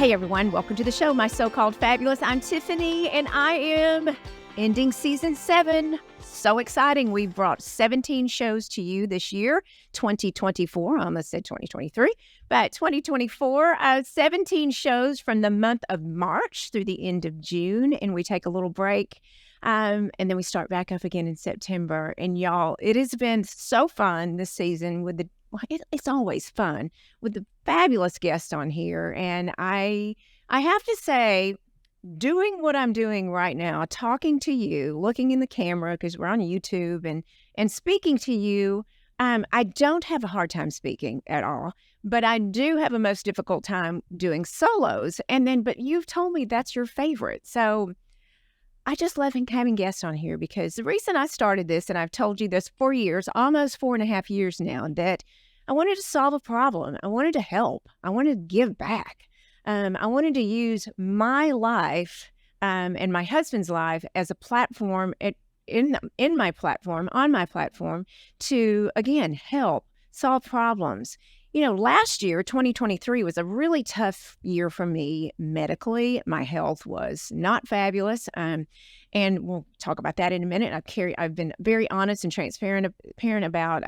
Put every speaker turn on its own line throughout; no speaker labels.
Hey everyone, welcome to the show, My So-Called Fabulous. I'm Tiffany and I am ending season 7. So exciting. We've brought 17 shows to you this year, 2024. I almost said 2023, but 2024, 17 shows from the month of March through the end of June. And we take a little break. And then we start back up again in September. And y'all, it has been so fun this season with it's always fun with the fabulous guests on here. And I have to say, doing what I'm doing right now, talking to you, looking in the camera because we're on YouTube and speaking to you, I don't have a hard time speaking at all, but I do have a most difficult time doing solos. But you've told me that's your favorite. So I just love having guests on here because the reason I started this, and I've told you this for years, almost 4.5 years now, that I wanted to solve a problem. I wanted to help. I wanted to give back. I wanted to use my life and my husband's life as a platform on my platform to, again, help solve problems. You know, last year, 2023, was a really tough year for me medically. My health was not fabulous. And we'll talk about that in a minute. I've been very honest and transparent about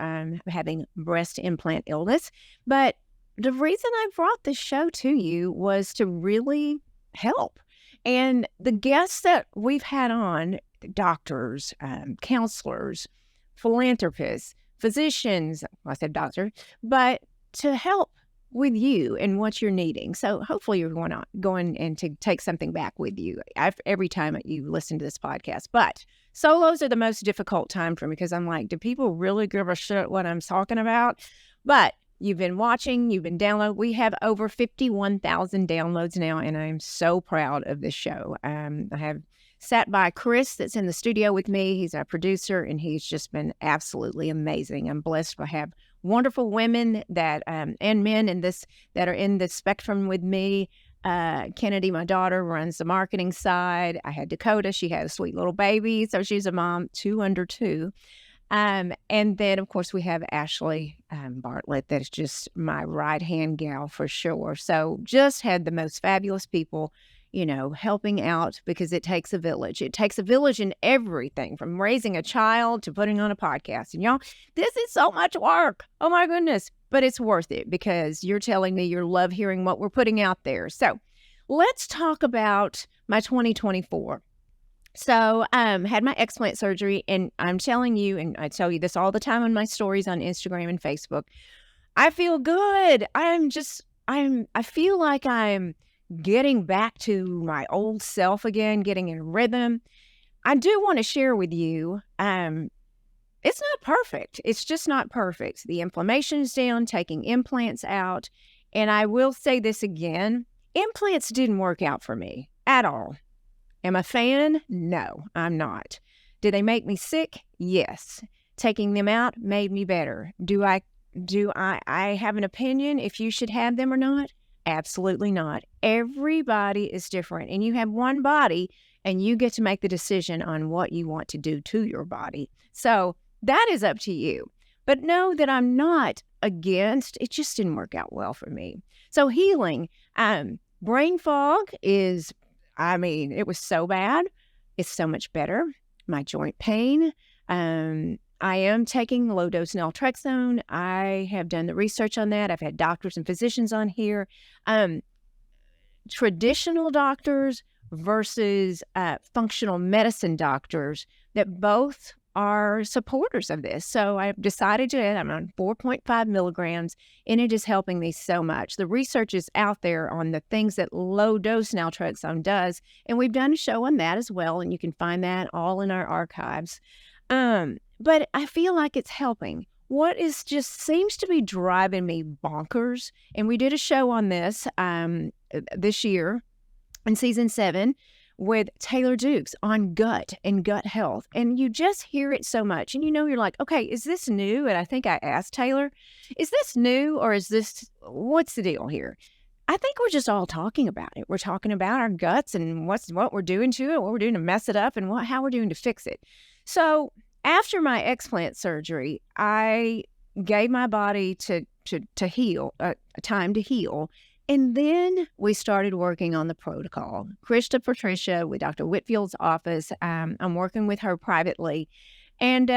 having breast implant illness. But the reason I brought this show to you was to really help. And the guests that we've had on, doctors, counselors, philanthropists, physicians, well, I said doctor, but to help with you and what you're needing. So hopefully you're going and to take something back with you every time you listen to this podcast. But solos are the most difficult time for me because I'm like, do people really give a shit what I'm talking about? But you've been watching, you've been downloading. We have over 51,000 downloads now, and I'm so proud of this show. I have sat by Chris that's in the studio with me. He's our producer, and he's just been absolutely amazing. I'm blessed to have wonderful women that and men that are in the spectrum with me. Kennedy, my daughter, runs the marketing side. I had Dakota. She had a sweet little baby, so she's a mom, 2 under 2. And then, of course, we have Ashley Bartlett. That's just my right-hand gal for sure. So just had the most fabulous people, you know, helping out because it takes a village. It takes a village in everything from raising a child to putting on a podcast. And y'all, this is so much work. Oh, my goodness. But it's worth it because you're telling me you love hearing what we're putting out there. So let's talk about my 2024. So had my explant surgery, and I'm telling you, and I tell you this all the time on my stories on Instagram and Facebook, I feel good. I feel like I'm getting back to my old self again, getting in rhythm. I do want to share with you, it's not perfect. It's just not perfect. The inflammation is down, taking implants out. And I will say this again, implants didn't work out for me at all. Am I a fan? No, I'm not. Did they make me sick? Yes. Taking them out made me better. Do I have an opinion if you should have them or not? Absolutely not. Everybody is different, and you have one body, and you get to make the decision on what you want to do to your body. So that is up to you. But know that I'm not against. It just didn't work out well for me. So healing, brain fog is, it was so bad. It's so much better. My joint pain. I am taking low-dose naltrexone. I have done the research on that. I've had doctors and physicians on here. Traditional doctors versus functional medicine doctors that both are supporters of this. So I've decided I'm on 4.5 milligrams, and it is helping me so much. The research is out there on the things that low-dose naltrexone does, and we've done a show on that as well, and you can find that all in our archives. But I feel like it's helping. What is just seems to be driving me bonkers, and we did a show on this this year in season 7 with Taylor Dukes on gut and gut health. And you just hear it so much. And you're like, okay, is this new? And I think I asked Taylor, is this new or what's the deal here? I think we're just all talking about it. We're talking about our guts and what we're doing to it, what we're doing to mess it up, and how we're doing to fix it. So after my explant surgery, I gave my body to heal, time to heal. And then we started working on the protocol. Krista Patricia with Dr. Whitfield's office. I'm working with her privately. And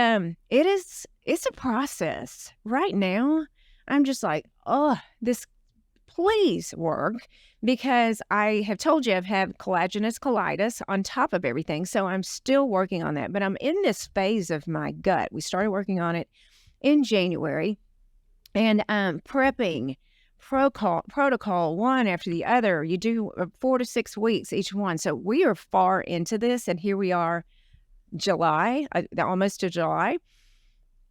it's a process. Right now, I'm just like, oh, this please work, because I have told you I've had collagenous colitis on top of everything. So I'm still working on that. But I'm in this phase of my gut. We started working on it in January, and prepping protocol one after the other. You do 4 to 6 weeks each one. So we are far into this, and here we are, July, almost to July,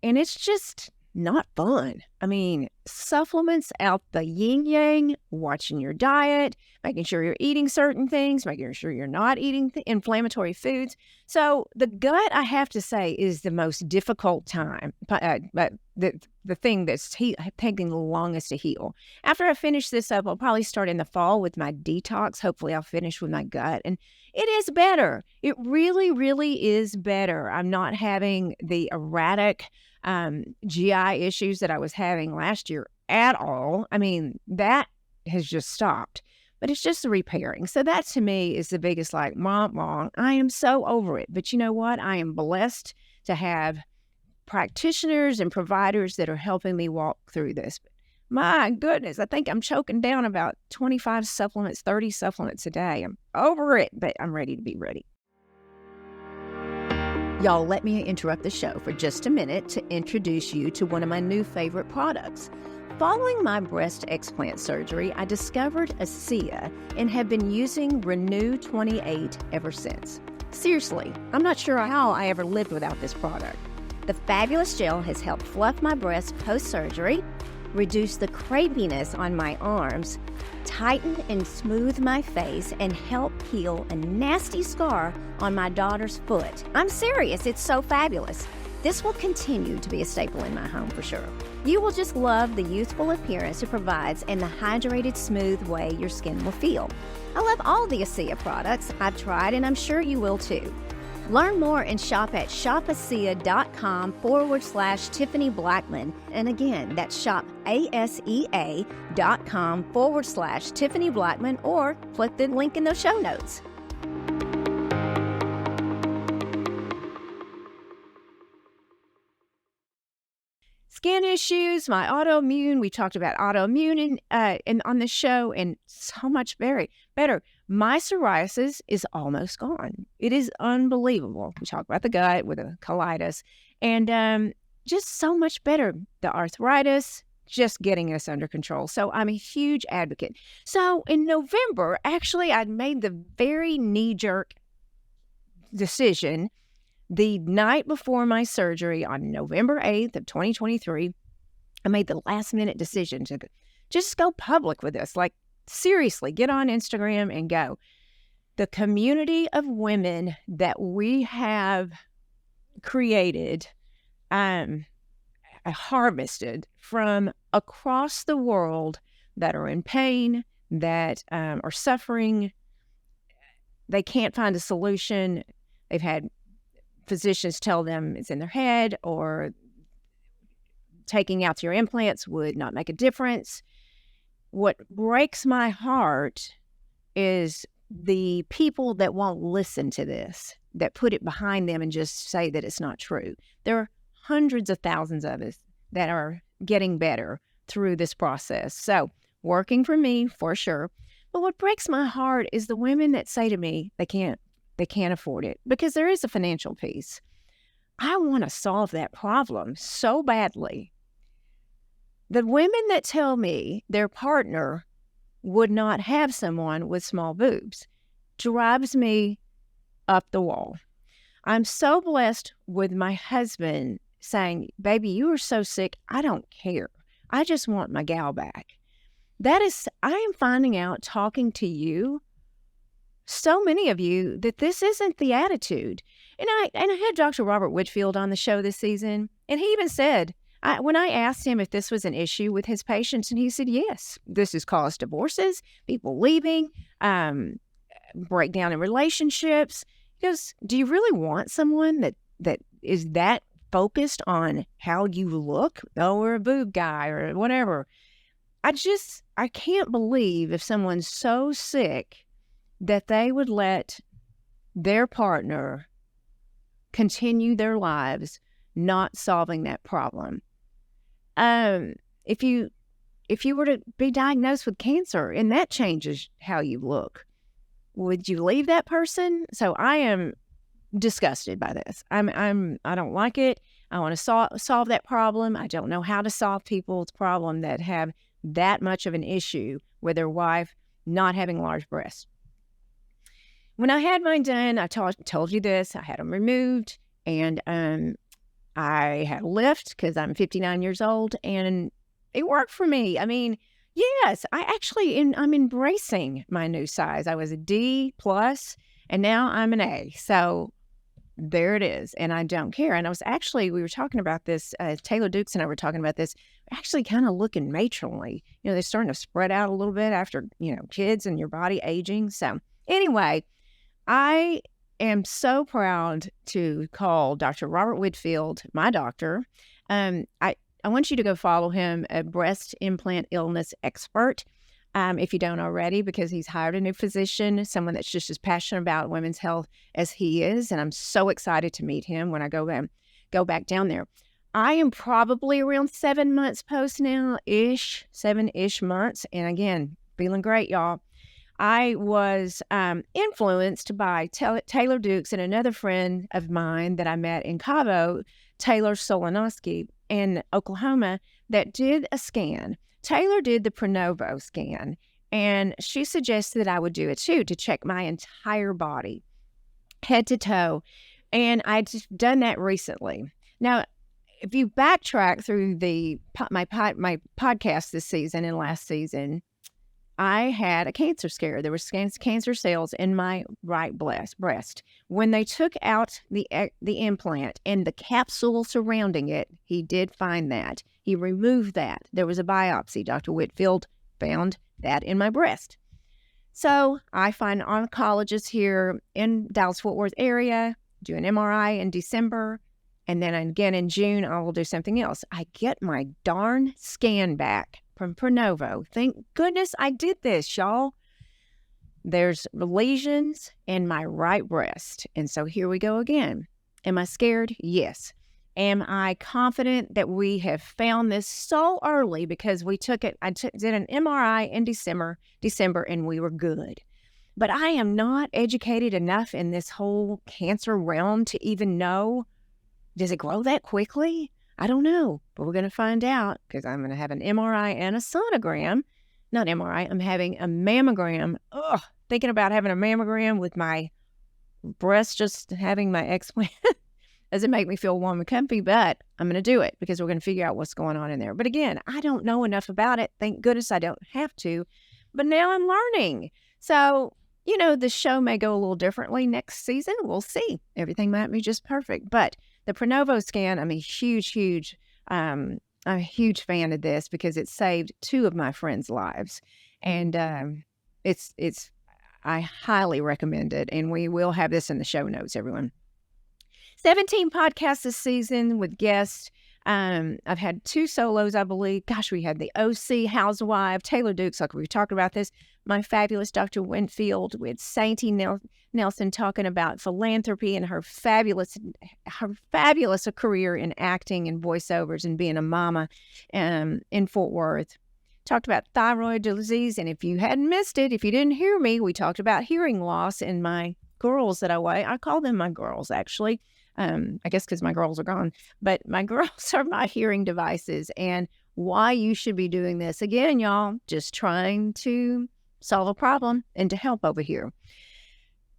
and it's just not fun. I mean, supplements out the yin yang, watching your diet, making sure you're eating certain things, making sure you're not eating inflammatory foods. So the gut, I have to say, is the most difficult time, but the thing that's taking the longest to heal. After I finish this up, I'll probably start in the fall with my detox. Hopefully I'll finish with my gut, and it is better. It really, really is better. I'm not having the erratic GI issues that I was having last year at all. I mean, that has just stopped, but it's just the repairing. So that to me is the biggest, like, wrong. I am so over it. But you know what? I am blessed to have practitioners and providers that are helping me walk through this. My goodness, I think I'm choking down about 25 supplements, 30 supplements a day. I'm over it, but I'm ready to be ready. Y'all, let me interrupt the show for just a minute to introduce you to one of my new favorite products. Following my breast explant surgery, I discovered ASEA and have been using Renew 28 ever since. Seriously, I'm not sure how I ever lived without this product. The fabulous gel has helped fluff my breasts post-surgery, reduce the crepiness on my arms, tighten and smooth my face, and help heal a nasty scar on my daughter's foot. I'm serious, it's so fabulous. This will continue to be a staple in my home for sure. You will just love the youthful appearance it provides and the hydrated, smooth way your skin will feel. I love all the ASEA products I've tried, and I'm sure you will too. Learn more and shop at shopasea.com/Tiffany Blackmon. And again, that's shopasea.com/Tiffany Blackmon, or click the link in the show notes. Skin issues, my autoimmune. We talked about autoimmune and on the show, and so much better. My psoriasis is almost gone. It is unbelievable. We talk about the gut with a colitis, and just so much better. The arthritis, just getting us under control. So I'm a huge advocate. So in November, actually, I made the very knee-jerk decision. The night before my surgery on November 8th of 2023, I made the last-minute decision to just go public with this. Like, seriously, get on Instagram and go. The community of women that we have created, harvested from across the world that are in pain, that are suffering. They can't find a solution. They've had physicians tell them it's in their head, or taking out your implants would not make a difference. What breaks my heart is the people that won't listen to this, that put it behind them and just say that it's not true. There are hundreds of thousands of us that are getting better through this process. So working for me for sure. But what breaks my heart is the women that say to me they can't afford it, because there is a financial piece. I want to solve that problem so badly. The women that tell me their partner would not have someone with small boobs drives me up the wall. I'm so blessed with my husband saying, baby, you are so sick, I don't care. I just want my gal back. I am finding out, talking to you, so many of you, that this isn't the attitude. And I had Dr. Robert Whitfield on the show this season, and he even said, when I asked him if this was an issue with his patients, and he said, yes, this has caused divorces, people leaving, breakdown in relationships. He goes, do you really want someone that is that focused on how you look? Oh, we're a boob guy or whatever. I can't believe if someone's so sick that they would let their partner continue their lives not solving that problem. If you were to be diagnosed with cancer and that changes how you look, would you leave that person? So I am disgusted by this. I don't like it. I want to solve that problem. I don't know how to solve people's problem that have that much of an issue with their wife not having large breasts. When I had mine done, I told you this, I had them removed, and I had a lift because I'm 59 years old, and it worked for me. I mean, yes, I'm embracing my new size. I was a D plus, and now I'm an A. So there it is, and I don't care. And we were talking about this, Taylor Dukes and I were talking about this, actually kind of looking matronly. They're starting to spread out a little bit after, kids and your body aging. So anyway, I am so proud to call Dr. Robert Whitfield my doctor. I want you to go follow him, a breast implant illness expert, if you don't already, because he's hired a new physician, someone that's just as passionate about women's health as he is. And I'm so excited to meet him when I go back down there. I am probably around 7 months post now, 7-ish months. And again, feeling great, y'all. I was influenced by Taylor Dukes and another friend of mine that I met in Cabo, Taylor Solonowski in Oklahoma, that did a scan. Taylor did the Pronovo scan, and she suggested that I would do it too to check my entire body, head to toe. And I'd just done that recently. Now, if you backtrack through my podcast this season and last season, I had a cancer scare. There was cancer cells in my right breast. When they took out the implant and the capsule surrounding it, he did find that. He removed that. There was a biopsy. Dr. Whitfield found that in my breast. So I find an oncologist here in Dallas-Fort Worth area, do an MRI in December, and then again in June, I will do something else. I get my darn scan back from Pronovo. Thank goodness I did this, y'all. There's lesions in my right breast. And so here we go again. Am I scared? Yes. Am I confident that we have found this so early because we took it? Did an MRI in December, and we were good. But I am not educated enough in this whole cancer realm to even know, does it grow that quickly? I don't know, but we're going to find out because I'm going to have an MRI and a sonogram. Not MRI, I'm having a mammogram. Ugh, thinking about having a mammogram with my breast just having my explant doesn't make me feel warm and comfy, but I'm going to do it because we're going to figure out what's going on in there. But again, I don't know enough about it. Thank goodness I don't have to, but now I'm learning. So, the show may go a little differently next season. We'll see. Everything might be just perfect, but the Pronovo scan, I'm a huge fan of this because it saved 2 of my friends' lives. And I highly recommend it. And we will have this in the show notes, everyone. 17 podcasts this season with guests. I've had 2 solos, I believe. Gosh, we had the OC housewife, Taylor Dukes, like we talked about this. My fabulous Dr. Winfield with Sainty Nelson talking about philanthropy and her fabulous career in acting and voiceovers and being a mama in Fort Worth. Talked about thyroid disease, and if you hadn't missed it, if you didn't hear me, we talked about hearing loss in my girls that I weigh. I call them my girls, actually. I guess because my girls are gone, but my girls are my hearing devices and why you should be doing this. Again, y'all, just trying to solve a problem and to help over here.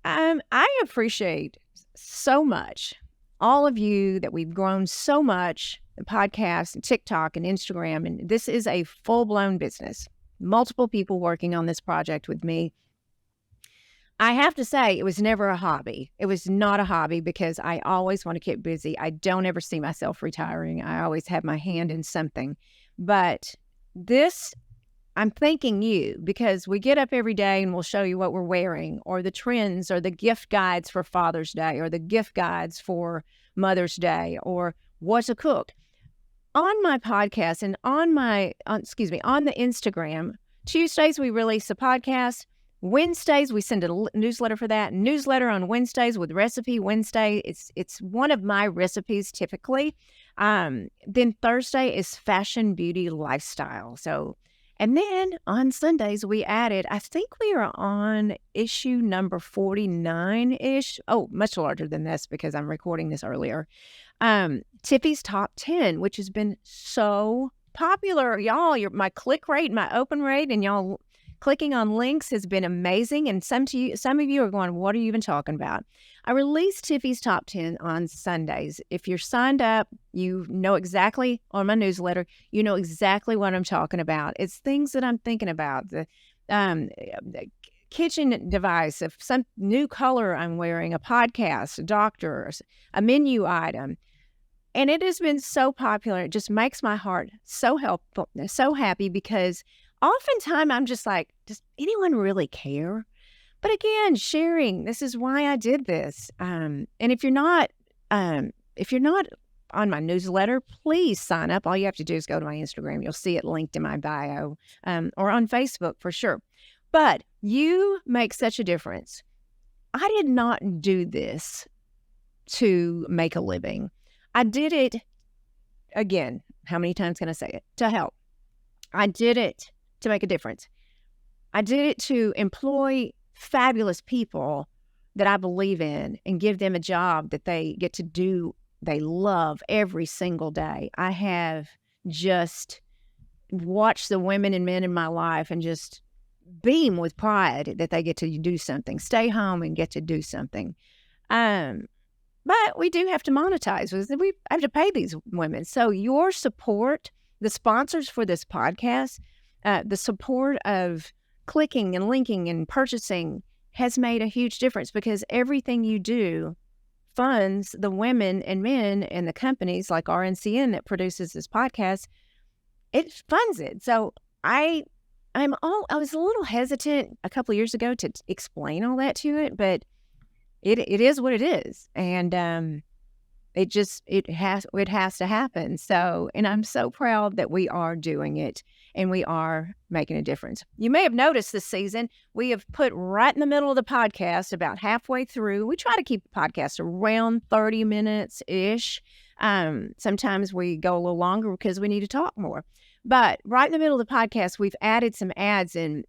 I appreciate so much all of you that we've grown so much, the podcast and TikTok and Instagram, and this is a full-blown business. Multiple people working on this project with me. I have to say, it was never a hobby. It was not a hobby because I always want to keep busy. I don't ever see myself retiring. I always have my hand in something. But this, I'm thanking you because we get up every day and we'll show you what we're wearing or the trends or the gift guides for Father's Day or the gift guides for Mother's Day or what to cook. on my podcast and on the Instagram, Tuesdays we release a podcast. Wednesdays we send a newsletter for that. Newsletter on Wednesdays with Recipe Wednesday. It's one of my recipes typically. Then Thursday is fashion, beauty, lifestyle. So, and then on Sundays we added, I think we are on issue number 49-ish. Oh, much larger than this because I'm recording this earlier. Tiffy's Top 10, which has been so popular. Y'all, my click rate, my open rate, and y'all clicking on links has been amazing. And some of you are going, what are you even talking about? I release Tiffy's Top 10 on Sundays. If you're signed up, you know exactly, on my newsletter, you know exactly what I'm talking about. It's things that I'm thinking about. The kitchen device, if some new color I'm wearing, a podcast, a doctor, a menu item. And it has been so popular. It just makes my heart so helpful, so happy, because oftentimes I'm just like, does anyone really care? But again, sharing, this is why I did this. And if you're not on my newsletter, please sign up. All you have to do is go to my Instagram. You'll see it linked in my bio, or on Facebook for sure. But you make such a difference. I did not do this to make a living. I did it, again, how many times can I say it? To help. I did it to make a difference. I did it to employ fabulous people that I believe in and give them a job that they get to do, they love every single day. I have just watched the women and men in my life and just beam with pride that they get to do something, stay home and get to do something. But we do have to monetize. We have to pay these women. So your support, the sponsors for this podcast, the support of clicking and linking and purchasing has made a huge difference, because everything you do funds the women and men and the companies like RNCN that produces this podcast. It funds it. So I was a little hesitant a couple of years ago to explain all that to it, but it is what it is. And it has to happen. So, and I'm so proud that we are doing it and we are making a difference. You may have noticed this season, we have put right in the middle of the podcast, about halfway through. We try to keep the podcast around 30 minutes-ish. Sometimes we go a little longer because we need to talk more. But right in the middle of the podcast, we've added some ads and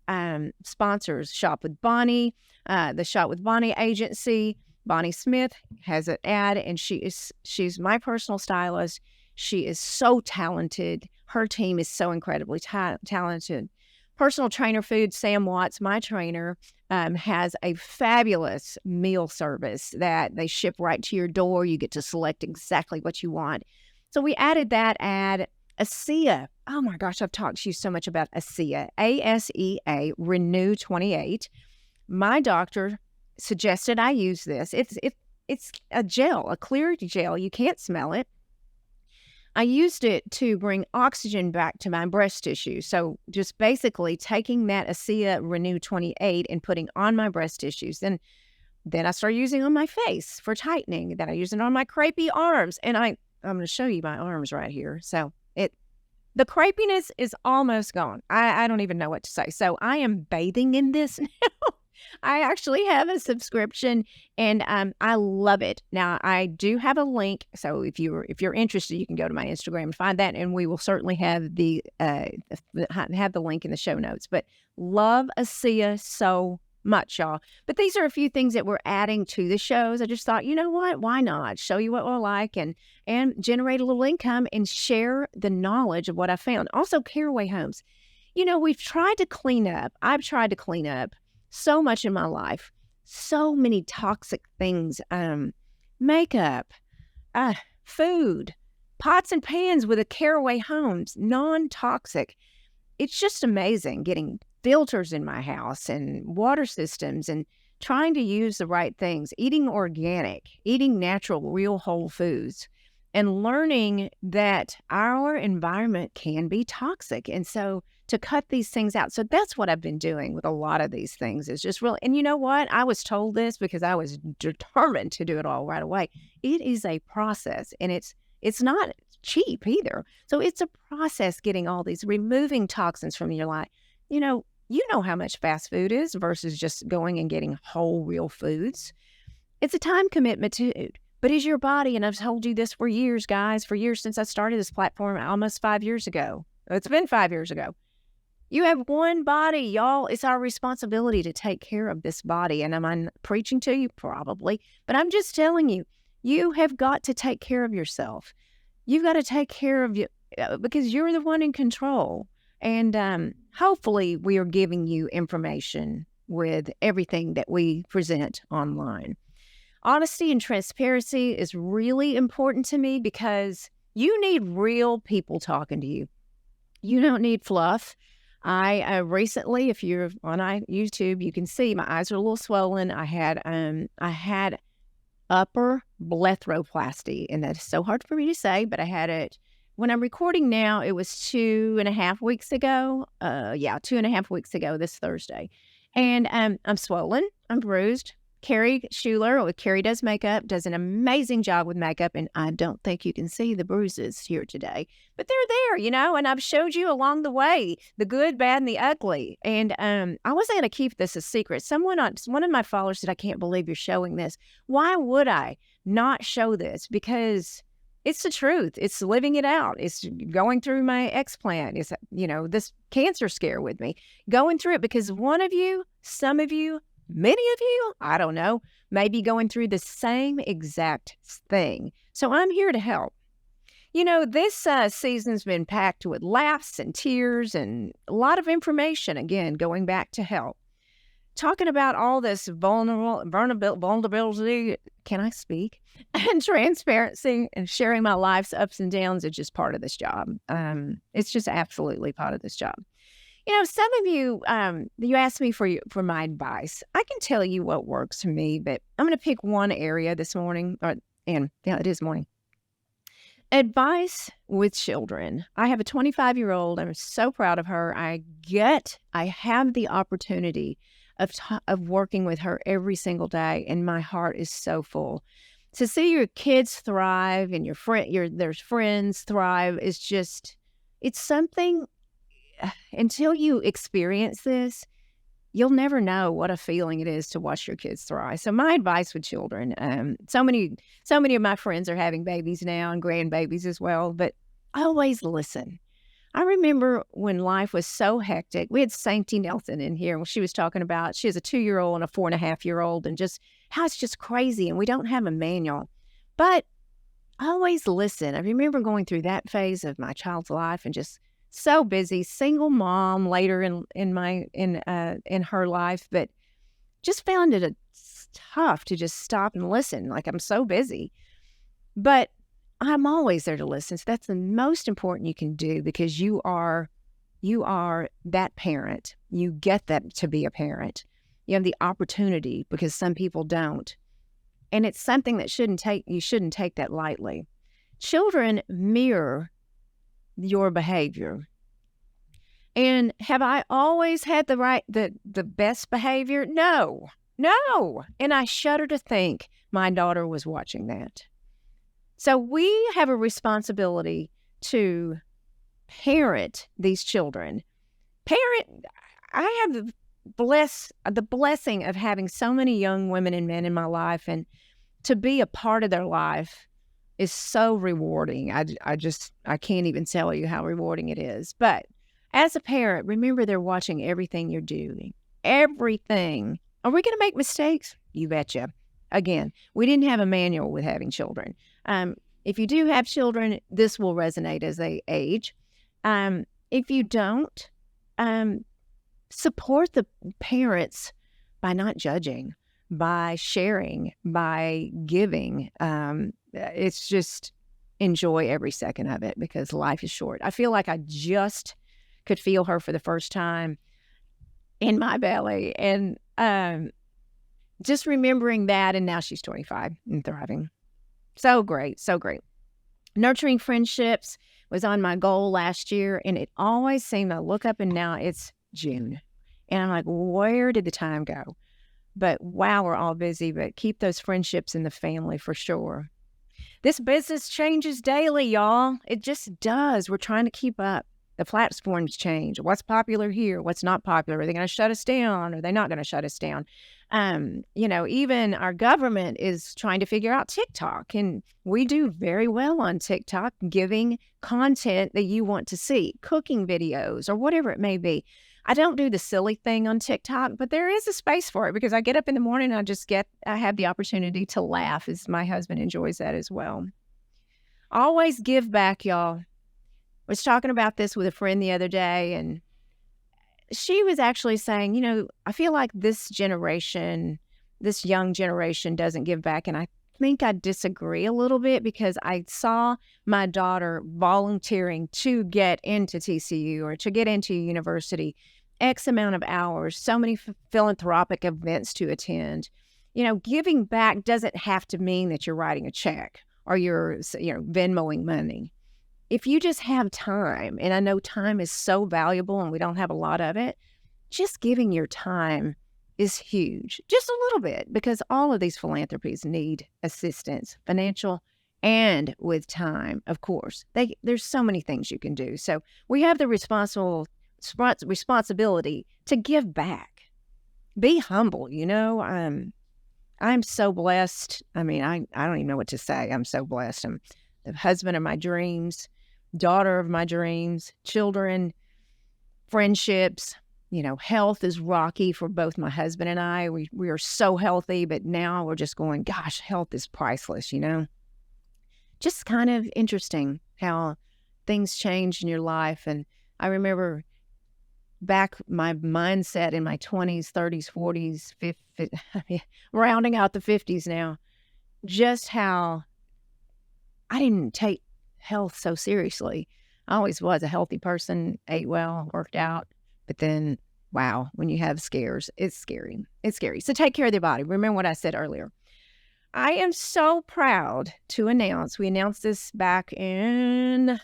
sponsors. Shop with Bonnie, the Shop with Bonnie agency. Bonnie Smith has an ad, and she's my personal stylist. She is so talented. Her team is so incredibly talented. Personal trainer food, Sam Watts, my trainer, has a fabulous meal service that they ship right to your door. You get to select exactly what you want. So we added that ad. ASEA. Oh my gosh, I've talked to you so much about ASEA. ASEA Renew 28. My doctor suggested I use this. It's a gel, a clear gel. You can't smell it. I used it to bring oxygen back to my breast tissue. So just basically taking that ASEA Renew 28 and putting on my breast tissues. Then I started using it on my face for tightening. Then I use it on my crepey arms. And I'm going to show you my arms right here. So the crepiness is almost gone. I don't even know what to say. So I am bathing in this now. I actually have a subscription, and I love it. Now, I do have a link, so if you're interested, you can go to my Instagram and find that, and we will certainly have the link in the show notes. But love ASEA so much, y'all. But these are a few things that we're adding to the shows. I just thought, you know what? Why not show you what we're like and generate a little income and share the knowledge of what I found. Also, Caraway Homes. You know, we've tried to clean up. I've tried to clean up so much in my life, so many toxic things, makeup, food, pots and pans with a Caraway Homes, non-toxic. It's just amazing getting filters in my house and water systems and trying to use the right things, eating organic, eating natural, real whole foods, and learning that our environment can be toxic. And so to cut these things out. So that's what I've been doing with a lot of these things, is just really, and you know what? I was told this because I was determined to do it all right away. It is a process, and it's not cheap either. So it's a process getting all these, removing toxins from your life. You know how much fast food is versus just going and getting whole, real foods. It's a time commitment too. But is your body, and I've told you this for years, guys, for years since I started this platform almost 5 years ago. It's been 5 years ago. You have one body, y'all. It's our responsibility to take care of this body. And am I preaching to you? Probably. But I'm just telling you, you have got to take care of yourself. You've got to take care of you because you're the one in control. And hopefully we are giving you information with everything that we present online. Honesty and transparency is really important to me because you need real people talking to you. You don't need fluff. I recently, if you're on YouTube, you can see my eyes are a little swollen. I had upper blepharoplasty, and that's so hard for me to say, but I had it when I'm recording now. It was 2.5 weeks ago. 2.5 weeks ago this Thursday, and I'm swollen. I'm bruised. Carrie Schuler, Carrie does makeup, does an amazing job with makeup, and I don't think you can see the bruises here today, but they're there, and I've showed you along the way, the good, bad, and the ugly. And I wasn't going to keep this a secret. One of my followers said, I can't believe you're showing this. Why would I not show this? Because it's the truth. It's living it out. It's going through my explant. It's, this cancer scare with me, going through it because one of you, some of you, many of you, I don't know, may be going through the same exact thing. So I'm here to help. This season's been packed with laughs and tears and a lot of information, again, going back to help. Talking about all this vulnerability, can I speak? And transparency and sharing my life's ups and downs is just part of this job. It's just absolutely part of this job. Some of you, you asked me for my advice. I can tell you what works for me, but I'm going to pick one area this morning. It is morning. Advice with children. I have a 25-year-old. I'm so proud of her. I have the opportunity of working with her every single day, and my heart is so full. To see your kids thrive and their friends thrive is just, it's something. Until you experience this, you'll never know what a feeling it is to watch your kids thrive. So my advice with children, so many of my friends are having babies now and grandbabies as well, but always listen. I remember when life was so hectic. We had Sainty Nelson in here, and she was talking about, she has a 2-year-old and a 4.5-year-old, and just how it's just crazy, and we don't have a manual. But always listen. I remember going through that phase of my child's life and just so busy, single mom later in her life, but just found it tough to just stop and listen. Like, I'm so busy, but I'm always there to listen. So that's the most important you can do, because you are that parent. You get that to be a parent. You have the opportunity, because some people don't, and it's something that you shouldn't take that lightly. Children mirror your behavior. And have I always had the best behavior? No. And I shudder to think my daughter was watching that. So we have a responsibility to parent these children. I have the blessing of having so many young women and men in my life, and to be a part of their life is so rewarding. I can't even tell you how rewarding it is. But as a parent, remember they're watching everything you're doing. Everything. Are we going to make mistakes? You betcha. Again, we didn't have a manual with having children. If you do have children, this will resonate as they age. If you don't, support the parents by not judging, by sharing, by giving. It's just enjoy every second of it, because life is short. I feel like I just could feel her for the first time in my belly, and just remembering that. And now she's 25 and thriving. So great. Nurturing friendships was on my goal last year, and it always seemed, I look up and now it's June, and I'm like, where did the time go? But wow, we're all busy, but keep those friendships in the family for sure. This business changes daily, y'all. It just does. We're trying to keep up. The platforms change. What's popular here? What's not popular? Are they going to shut us down? Are they not going to shut us down? Even our government is trying to figure out TikTok, and we do very well on TikTok, giving content that you want to see, cooking videos or whatever it may be. I don't do the silly thing on TikTok, but there is a space for it because I get up in the morning and I have the opportunity to laugh, as my husband enjoys that as well. Always give back, y'all. I was talking about this with a friend the other day, and she was actually saying, I feel like this young generation doesn't give back. And I think I disagree a little bit because I saw my daughter volunteering to get into TCU or to get into university, X amount of hours, so many philanthropic events to attend. Giving back doesn't have to mean that you're writing a check or you're, Venmoing money. If you just have time, and I know time is so valuable and we don't have a lot of it, just giving your time is huge, just a little bit, because all of these philanthropies need assistance, financial and with time, of course. There's so many things you can do. So we have the responsibility to give back. Be humble, I'm so blessed. I mean, I don't even know what to say. I'm so blessed. I'm the husband of my dreams, daughter of my dreams, children, friendships. Health is rocky for both my husband and I. We are so healthy, but now we're just going, gosh, health is priceless, Just kind of interesting how things change in your life. And I remember back my mindset in my 20s, 30s, 40s, 50s, rounding out the 50s now, just how I didn't take health so seriously. I always was a healthy person, ate well, worked out. But then, wow, when you have scares, it's scary. It's scary. So take care of the body. Remember what I said earlier. I am so proud to announce, we announced this back in,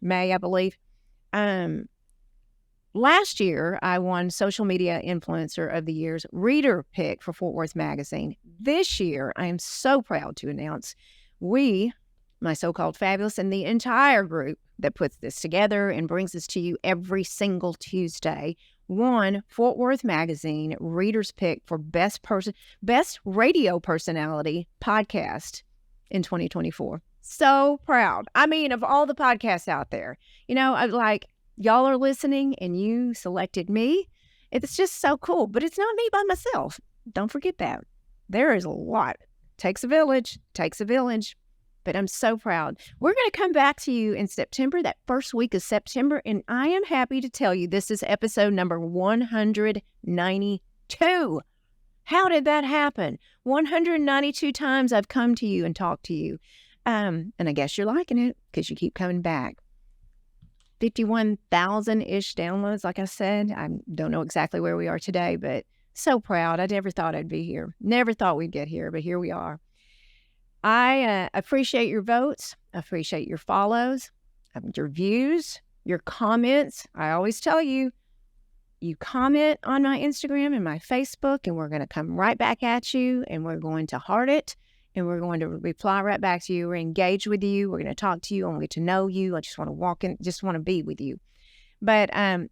May, I believe. Last year, I won Social Media Influencer of the Year's reader pick for Fort Worth Magazine. This year, I am so proud to announce my so-called fabulous, and the entire group that puts this together and brings this to you every single Tuesday, won Fort Worth Magazine Reader's Pick for Best Radio Personality Podcast in 2024. So proud. I mean, of all the podcasts out there, y'all are listening and you selected me. It's just so cool, but it's not me by myself. Don't forget that. There is a lot. Takes a village. But I'm so proud. We're going to come back to you in September, that first week of September, and I am happy to tell you this is episode number 192. How did that happen? 192 times I've come to you and talked to you. And I guess you're liking it because you keep coming back. 51,000-ish downloads, like I said. I don't know exactly where we are today, but so proud. I never thought I'd be here. Never thought we'd get here, but here we are. I appreciate your votes. I appreciate your follows, your views, your comments. I always tell you, you comment on my Instagram and my Facebook, and we're going to come right back at you, and we're going to heart it, and we're going to reply right back to you. We're engaged with you. We're going to talk to you. I want to get to know you. I just want to walk in, just want to be with you. But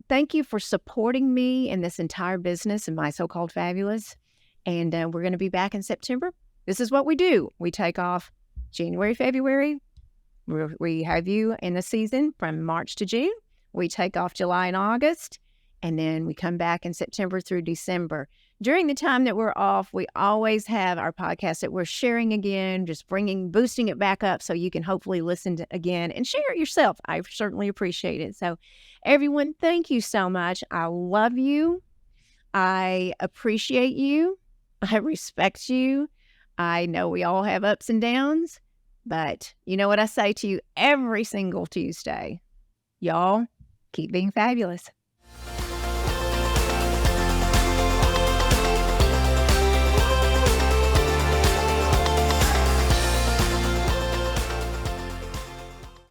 thank you for supporting me in this entire business and my so-called fabulous. And we're going to be back in September. This is what we do. We take off January, February. We have you in the season from March to June. We take off July and August, and then we come back in September through December. During the time that we're off, we always have our podcast that we're sharing again, just boosting it back up so you can hopefully listen to again and share it yourself. I certainly appreciate it. So everyone, thank you so much. I love you. I appreciate you. I respect you. I know we all have ups and downs, but you know what I say to you every single Tuesday? Y'all, keep being fabulous.